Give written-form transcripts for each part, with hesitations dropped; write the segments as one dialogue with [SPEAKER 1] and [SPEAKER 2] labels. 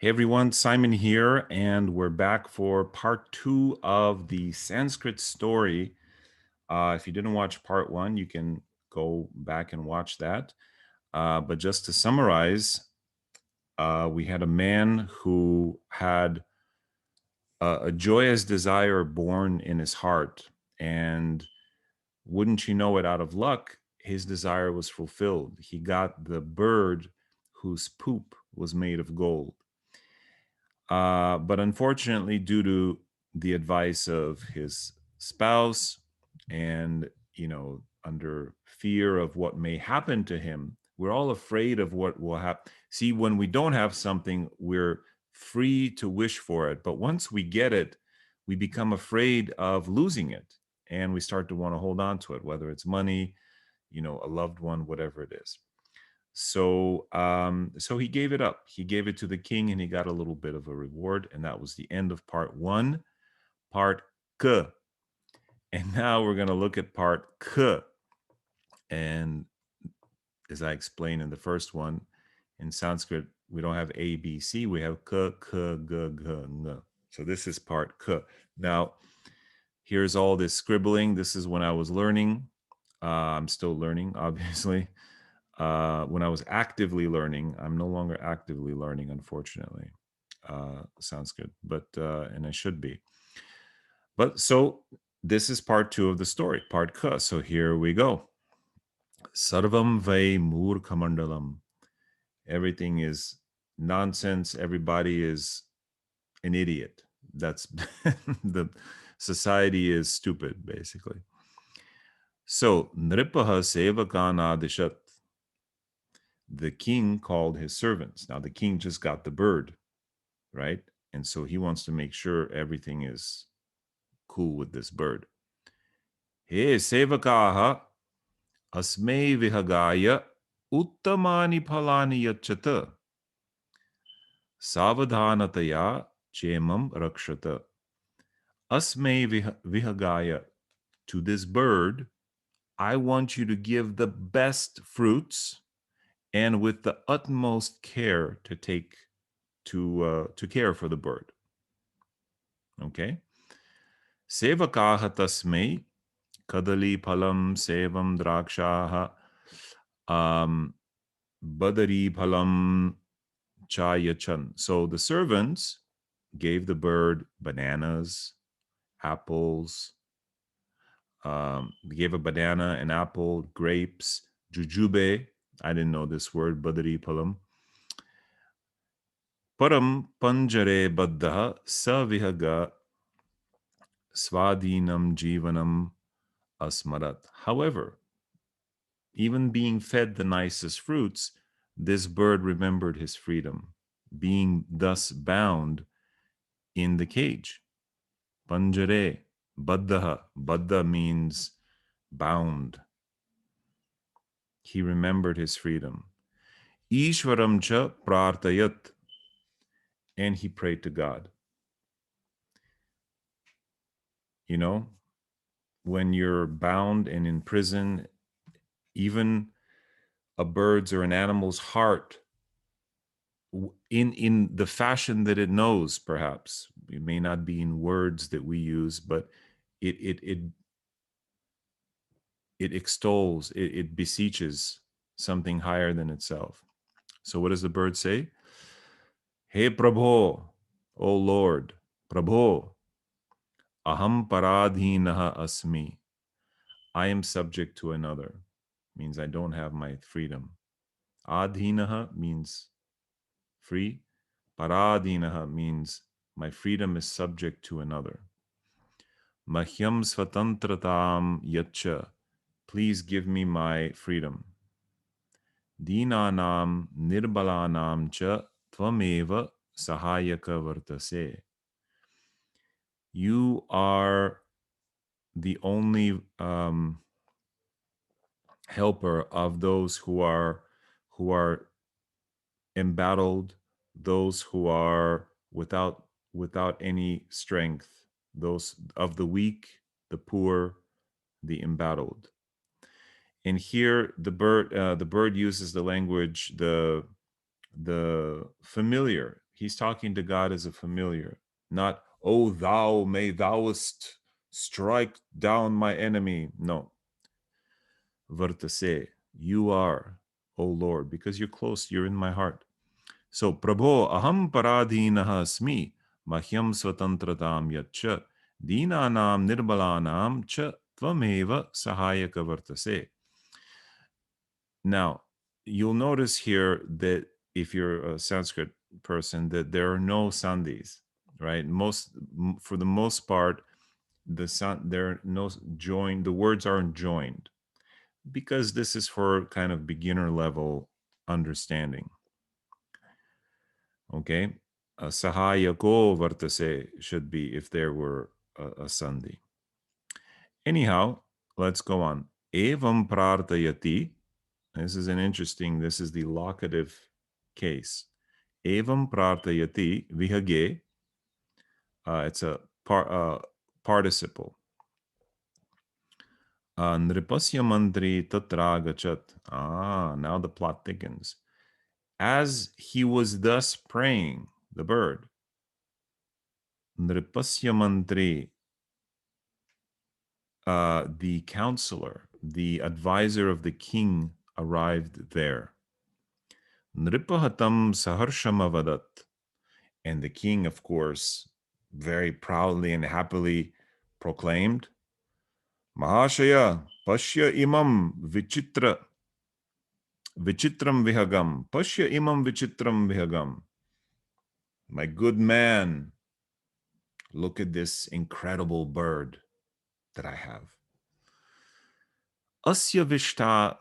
[SPEAKER 1] Hey everyone, Simon here, and we're back for part 2 of the Sanskrit story. If you didn't watch part 1, you can go back and watch that. But just to summarize, we had a man who had a joyous desire born in his heart, and wouldn't you know it, out of luck, his desire was fulfilled. He got the bird whose poop was made of gold. But unfortunately, due to the advice of his spouse and, under fear of what may happen to him, we're all afraid of what will happen. See, when we don't have something, we're free to wish for it. But once we get it, we become afraid of losing it. And we start to want to hold on to it, whether it's money, a loved one, whatever it is. So he gave it up. He gave it to the king, and he got a little bit of a reward. And that was the end of part 1, part K. And now we're going to look at part K. And as I explained in the first one, in Sanskrit, we don't have A, B, C. We have K, K, G, G, Ng. So this is part K. Now, here's all this scribbling. This is when I was learning. I'm still learning, obviously. When I was actively learning, I'm no longer actively learning, unfortunately, Sanskrit, but and I should be. But so this is part 2 of the story, part K. So here we go. Sarvam Vai Murkhamandalam. Everything is nonsense. Everybody is an idiot. That's the society is stupid, basically. So Nripaha Sevakanadishat. The king called his servants. Now, the king just got the bird, right? And so he wants to make sure everything is cool with this bird. Hey, sevakaha asmei vihagaya uttamani phalani yachata savadhanataya chemam rakshata. Asmei vihagaya. To this bird, I want you to give the best fruits and with the utmost care to take to care for the bird. Okay. Sevakaha tasmei kadali phalam sevam drakshaha badari phalam chayachan. So the servants gave the bird bananas, apples. They gave a banana, an apple, grapes, jujube. I didn't know this word, badari phalam. Param panjare baddha savihaga swadinam jivanam asmarat. However, even being fed the nicest fruits, this bird remembered his freedom, being thus bound in the cage. Panjare, baddha. Baddha means bound. He remembered his freedom. Ishwaram cha prartayat. And he prayed to God. You know, when you're bound and in prison, even a bird's or an animal's heart, in the fashion that it knows, perhaps it may not be in words that we use, but it extols, it beseeches something higher than itself. So what does the bird say? Hey Prabho, O Lord, Prabho, aham paradhinaha asmi. I am subject to another. Means I don't have my freedom. Adhinaha means free. Paradhinaha means my freedom is subject to another. Mahyam svatantratam yacha. Please give me my freedom. Dinanam nirbalanam cha tvameva sahayaka vartase. You are the only helper of those who are embattled, those who are without any strength, those of the weak, the poor, the embattled. And here the bird uses the language, the familiar. He's talking to God as a familiar, not, oh, thou may thouest strike down my enemy. No. Vartase, you are, O Lord, because you're close, you're in my heart. So, Prabho, aham paradhinaha asmi, mahyam svatantratam yaccha, dinanam nirbalanam cha tvameva sahayaka vartase. Now, you'll notice here that if you're a Sanskrit person, that there are no sandhis, right? For the most part, there are no joined. The words aren't joined because this is for kind of beginner level understanding. Okay, sahayako vartase should be if there were a sandhi. Anyhow, let's go on. Evam prartayati. This is this is the locative case. Evam prartayati vihage. It's a participle. Nripasya mantri tatragachat. Now the plot thickens. As he was thus praying, the bird, Nripasya mantri, the counselor, the advisor of the king, arrived there. Nripahatam saharshamavat. And the king, of course, very proudly and happily proclaimed, Mahashaya, Pashya imam vichitram vihagam. Pashya imam vichitram vihagam. My good man, look at this incredible bird that I have. Asya vishta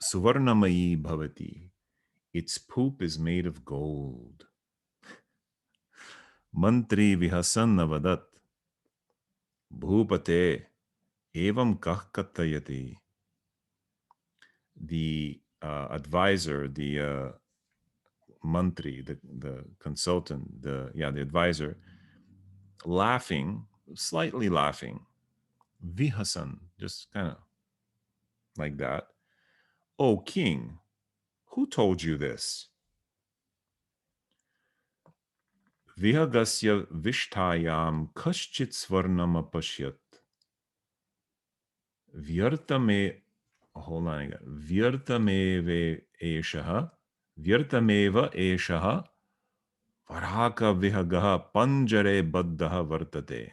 [SPEAKER 1] suvarnamayi bhavati. Its poop is made of gold. Mantri vihasan navadat. Bhupate evam kah katayati. The advisor, the mantri, the consultant, the advisor, laughing, slightly laughing, vihasan, just kind of like that. O king, who told you this? Vihagasya vishtayam kaschit svarnam apashyat. Vyartame, hold on again. Vyartameva eshaha varhaka vihagaha panjare baddaha vartate.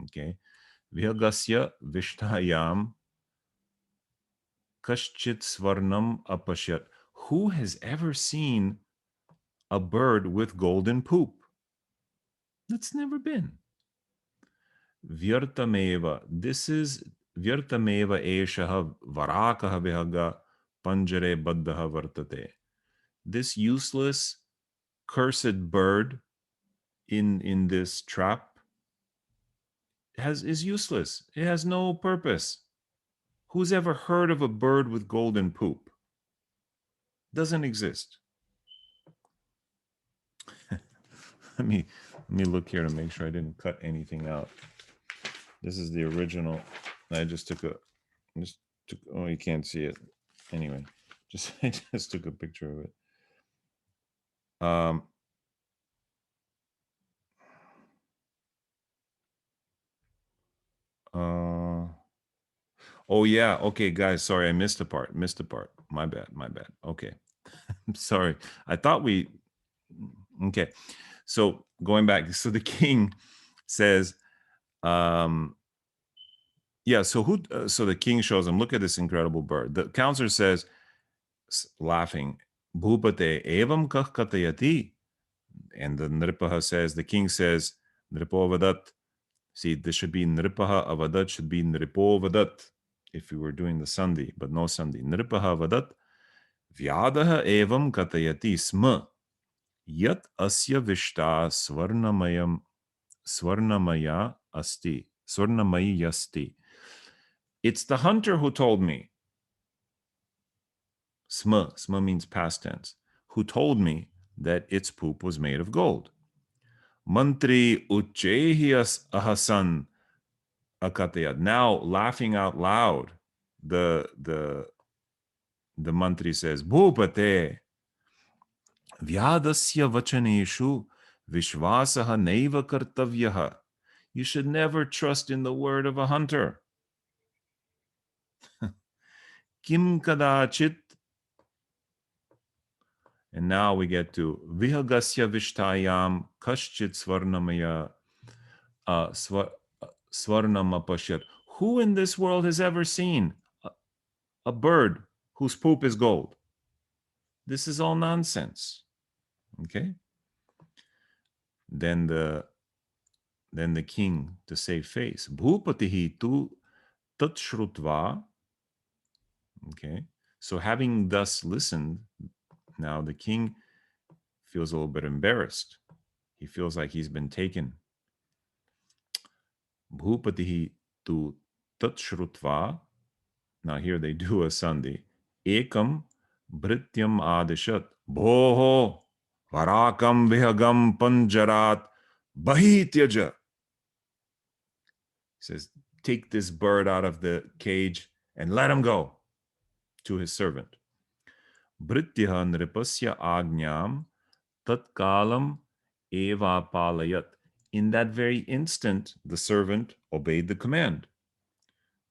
[SPEAKER 1] Okay. Vihagasya vishtayam kaschit svarnam apashyat. Who has ever seen a bird with golden poop? That's never been. Vyartameva. This is Vyartameva eshaha varakaha vihaga panjare baddaha vartate. This useless, cursed bird in this trap is useless. It has no purpose. Who's ever heard of a bird with golden poop? Doesn't exist. let me look here to make sure I didn't cut anything out. This is the original. I just took oh, you can't see it. Anyway, I just took a picture of it. Oh yeah, okay, guys, sorry, I missed a part. My bad. Okay. I'm sorry. I thought okay. So going back, so the king says, so the king shows him, look at this incredible bird. The counselor says, laughing, Bhupate evam kah katayati. And the the king says, Nripo avadat. See, this should be Nripaha avadat, should be Nripo avadat if we were doing the sandhi, but no sandhi. Nripaha avadat vyadaha evam katayati sma yat asya vishta swarnamaya asti. Swarnamayi asti. It's the hunter who told me. Sma means past tense. Who told me that its poop was made of gold. Mantri uchehias ahasan akatayat. Now, laughing out loud, the mantri says, Bhupate, Vyadasya vachaneshu vishvasaha neva kartavyaha. You should never trust in the word of a hunter. Kim kadachit. And now we get to vihagasya vishtayam kaschit svarnamaya svarnama pashyat. Who in this world has ever seen a bird whose poop is gold? This is all nonsense. Okay. Then the king, to save face, bhupatihi tu tatshrutva. Okay. So having thus listened, now the king feels a little bit embarrassed. He feels like he's been taken. Bhupatihi tu tatshrutva. Now here they do a sandhi. Ekam bhrityam adishat. Bhoho varakam vihagam panjarat bahityaja. He says, take this bird out of the cage and let him go, to his servant. Bhrityaha nripasya agnyam tatkalam eva palayat. In that very instant, the servant obeyed the command.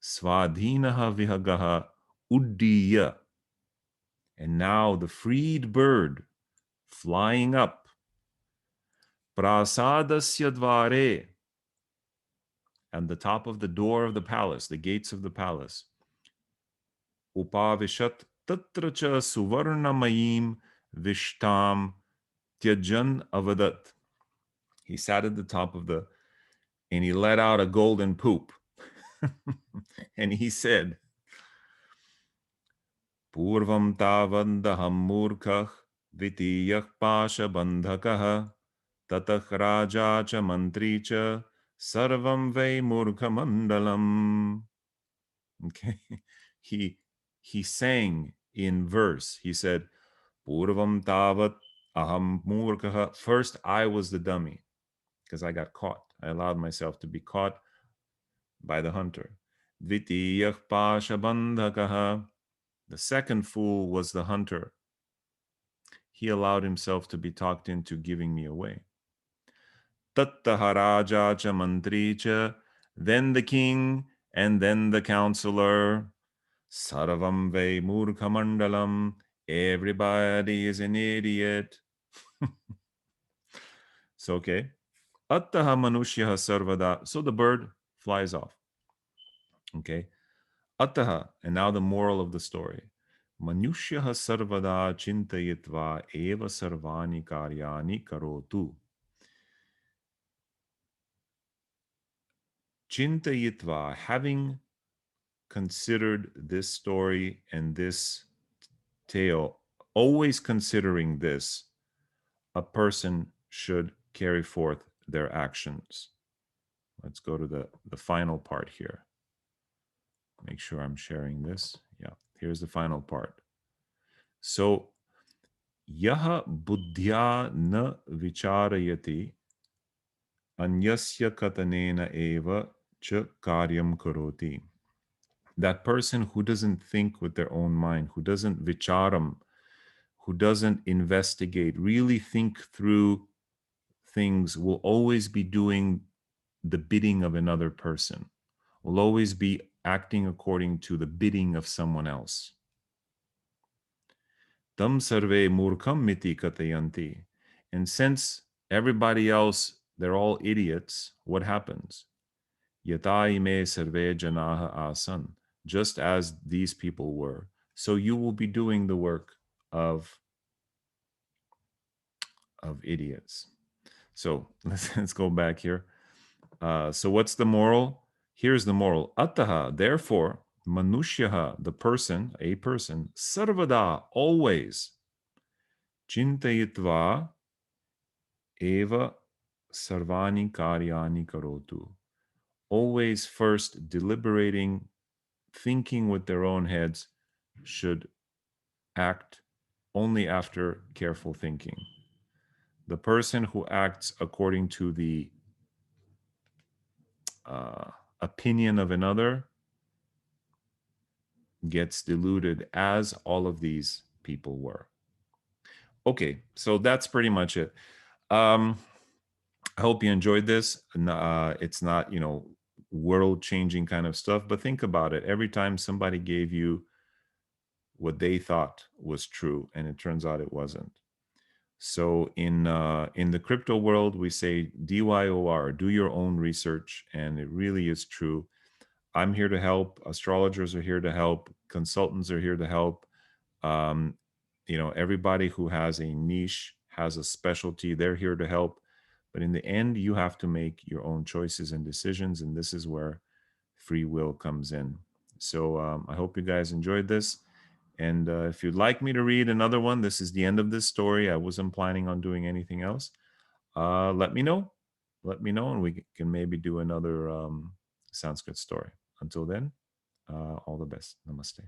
[SPEAKER 1] Svadhinaha vihagaha uddiya. And now the freed bird flying up. Prasadasya dvare. And the top of the door of the palace, the gates of the palace. Upavishat tatracha suvarnamayim vishtam tyajan avadat. He sat at the top of and he let out a golden poop. And he said, Purvam tavandaham murkah vitiyah pasha bandhakah tatah raja cha mantri cha sarvam vei murkha mandalam. Okay. He sang in verse. He said, Purvam tavat aham murkah. First, I was the dummy because I got caught. I allowed myself to be caught by the hunter. Vitiyah pasha bandhakah. The second fool was the hunter. He allowed himself to be talked into giving me away. Tattaha raja cha mantri cha. Then the king and then the counselor. Sarvam ve murkha mandalam. Everybody is an idiot. So, okay. Attaha manushyaha sarvada. So the bird flies off. Okay. Attaha. And now the moral of the story. Manushyaha sarvada chintayitva eva sarvani karyani karotu. Chintayitva, having considered this story and this tale, always considering this, a person should carry forth their actions. Let's go to the final part here. Make sure I'm sharing this. Yeah, here's the final part. So, yaha buddhya na vicharayati anyasya katanena eva cha karyam karoti. That person who doesn't think with their own mind, who doesn't vicharam, who doesn't investigate, really think through things, will always be doing the bidding of another person, will always be acting according to the bidding of someone else. Tam sarve murkham miti katayanti. And since everybody else, they're all idiots, what happens? Yata ime sarve janaha asan. Just as these people were. So you will be doing the work of idiots. So let's go back here. So what's the moral? Here's the moral. Attaha, therefore, manushyaha, the person, a person, sarvada, always, chintayitva eva sarvani karyani karotu. Always first deliberating, thinking with their own heads, should act only after careful thinking. The person who acts according to the opinion of another gets deluded, as all of these people were. Okay, so that's pretty much it. Um, I hope you enjoyed this. It's not, world changing kind of stuff, but think about it. Every time somebody gave you what they thought was true, and it turns out it wasn't. So in the crypto world, we say DYOR, do your own research, and it really is true. I'm here to help. Astrologers are here to help. Consultants are here to help. Um, everybody who has a niche has a specialty. They're here to help. But in the end, you have to make your own choices and decisions, and this is where free will comes in. So I hope you guys enjoyed this. And if you'd like me to read another one, this is the end of this story. I wasn't planning on doing anything else. Let me know. Let me know, and we can maybe do another Sanskrit story. Until then, all the best. Namaste.